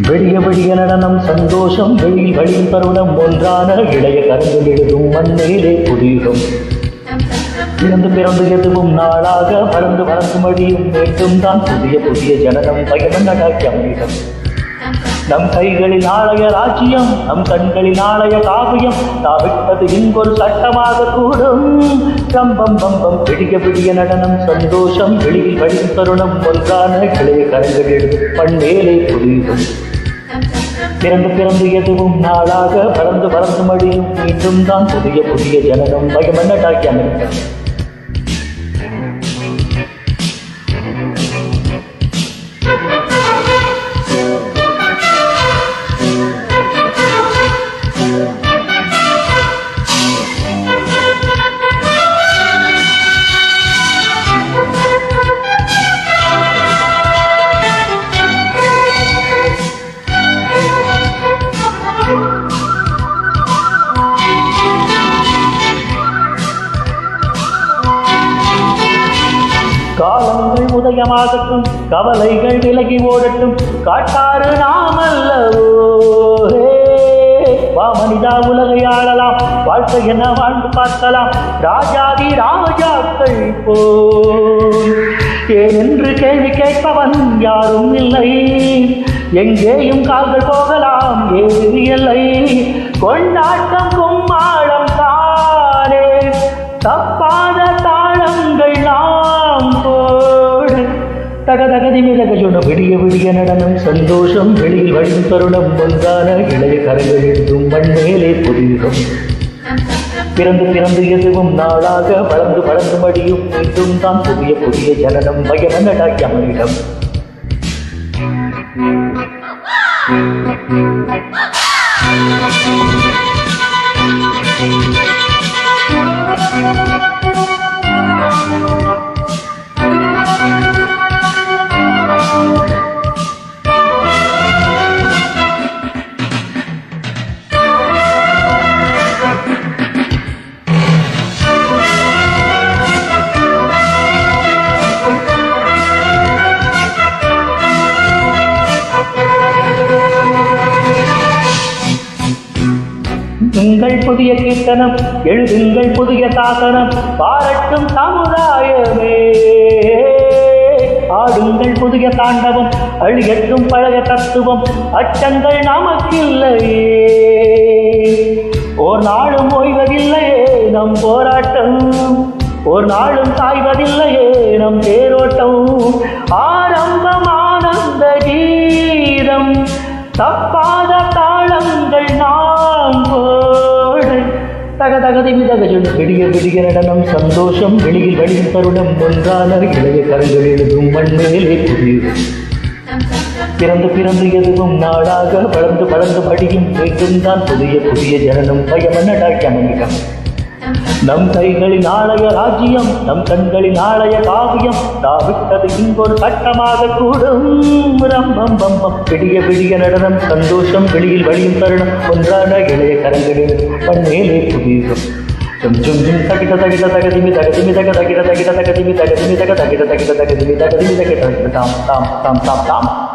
வெடிய வெடிய நடனம் சந்தோஷம் வெளியில் வழியும் தருணம் ஒன்றான இளைய கரங்கள் எழுதும் மண்ணிலே புதியும் பிறந்து பிறந்து எதுவும் நாளாக வளர்ந்து வளர்ந்து மடியும் மீண்டும் தான் புதிய புதிய ஜனனம் பயமன்னடாக்கியம் நம் கைகளில் ஆலய ராஜ்யம் நம் கண்களில் ஆலய காவியம் தாவிட்டது இங்கொரு சட்டமாக கூடும் ரம்பம் பம்பம் விடிய விடிய நடனம் சந்தோஷம் வெளியில் வழியும் தருணம் ஒன்றான இளைய கரங்கள் எழுதும் மண்ணிலே புதியும் பிறந்து பிறந்து எதுவும் நாளாக வளர்ந்து வளர்ந்து மடியும் மீண்டும் தான் புதிய புதிய ஜனனம் பயமன்னடாக்கி அமெரிக்கா காலங்கள் உதயமாகட்டும் கவலைகள் விலகி ஓடட்டும் காட்டாறு நாமல்லவோ வா மனிதா உலகை ஆளலாம் வாழ்க்கை என்ன வாழ்ந்து பார்க்கலாம் ராஜாதி ராஜாக்கள் போல் ஏனென்று கேள்வி கேட்பவன் யாரும் இல்லை எங்கேயும் கால்கள் போகலாம் ஏது இல்லை கொண்டாட்டம் கும்மாளம் தானே தப்பாத தாளங்கள் நாம் போடு தகதகதி மிதக சொன்ன விடிய விடிய நடனம் சந்தோஷம் வெளியில் வழியும் தருணம் ஒன்றான இளைய கரங்கள் எழுதும் மண்மேலே புதியும் பிறந்து பிறந்து எதுவும் நாளாக வளர்ந்து வளர்ந்து மடியும் மீண்டும் தான் புதிய புதிய ஜனனம் பயமன்னடாக்கி அமரிடம் உங்கள் புதிய கீர்த்தனம் எழுதுங்கள் புதிய சாசனம் பாரட்டும் சமுதாயமே ஆடுங்கள் புதிய தாண்டவம் அழியட்டும் பழைய தத்துவம் அச்சங்கள் நமக்கில்லையே ஒரு நாளும் ஓய்வதில்லையே நம் போராட்டம் ஒரு நாளும் சாய்வதில்லையே நம் தேரோட்டம் ஆரம்பம் ஆனந்த கீதம் தப்பாத தாளங்கள் நாம் போடு தகதகதி மிதக சொன்ன விடிய விடிய நடனம் சந்தோஷம் வெளியில் வழியும் தருணம் ஒன்றான இளைய கரங்கள் எழுதும் மண்மேலே புதியும் பிறந்து பிறந்து எதுவும் நாளாக வளர்ந்து வளர்ந்து மடியும் மீண்டும் தான் புதிய புதிய ஜனனம் பயமன்னடாக்கி அமெரிக்கா நம் கைகளின் ஆலய ராஜ்யம் நம் கண்களின் ஆலய காவியம் தாவிட்டது இங்கொரு சட்டமாக கூடும் ரம்பம் பம்பம் விடிய விடிய நடனம் சந்தோஷம் வெளியில் வழியும் தருணம் ஒன்றான இளைய கரங்களில் மண்மேலே புதியும் ஜும் ஜும் ஜும் தகிட தகிட தகதிமி தகதிமி தக தகிட தகிட தகதிமி தகதிமி தக தகிட தகிட தகதிமி தகதிமி தகிட தாம் தாம் தாம் தாம் தாம்